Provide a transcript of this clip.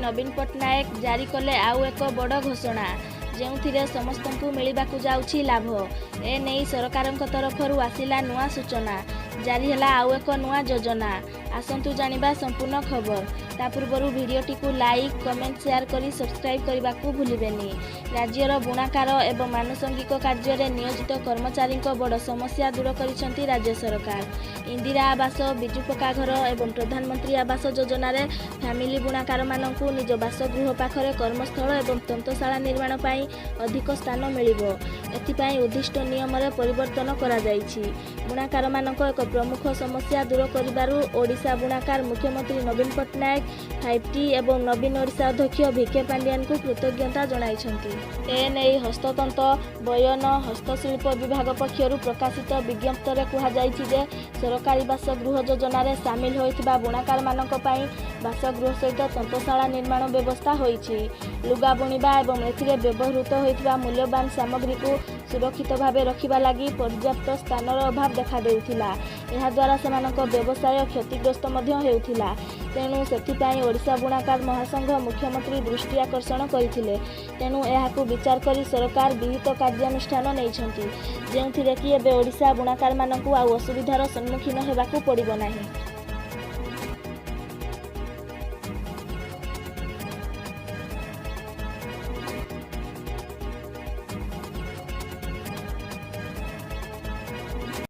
नवीन पट्टनायक जारी कले आउ एक बड़ घोषणा जो समस्तंकु मिलिबाकु जाउछि लाभ। ए नहीं सरकारक तरफरु आसिला नुआ सूचना जारी हैला आउ एक नुआ योजना। आसंतु जानिबा संपूर्ण खबर। ता पूर्वरु भिडियोटी को लाइक कमेंट शेयर करी सब्सक्राइब करने को भूलिबेनी। राज्यर बुणाकार एवं आनुषंगिक कार्य में नियोजित कर्मचारी बड़ समस्या दूर करिसेंती राज्य सरकार। इंदिरा आवास बिजु पक्का घर एवं प्रधानमंत्री आवास योजना रे फैमिली बुणाकार मानकु निज बासगृह पाखरे कर्मस्थल एवं तंत्रशाला निर्माण पाई अधिक स्थान मिलिबो। एथिपाई उद्दिष्ट नियम रे परिवर्तन करा जायछि। बुणाकार मानक एक प्रमुख समस्या दूर करिबारु ओडिशा बुणाकार मुख्यमंत्री नवीन पट्टनायक 5T एवं नवीन ओडिशा अध्यक्ष भिके पांडियान को कृतज्ञता जणाइछंती। एने हस्ततंत्र बयन हस्तशिल्प विभाग पक्षरु प्रकाशित विज्ञप्ति रे कुहा जायछि जे सरकारी बासगृह योजना रे शामिल होइथिबा बुणाकार मानक पई बासगृह सहित तंत्रशाला निर्माण व्यवस्था होइछि। लुगा बुणिबा एवं एथिरे व्यवहृत होइथिबा मूल्यवान सामग्री को सुरक्षित भावे रखिबा लागि पर्याप्त स्थानर अभाव देखा देउथिला। एहा द्वारा सेमानक व्यवसाय क्षतिग्रस्त मध्य हेउथिला। तेणु सेथिपाई ओडिशा बुणाकार महासंघ मुख्यमंत्री दृष्टि आकर्षण करथिले। तेणु एहाकु विचार करी सरकार विहित कार्यानुष्ठान नेइछंती जेउथिरे कि एबे ओडिशा बुणाकार मानकु आ असुविधार सम्मुखीन हेबाकु पड़िबो नाही।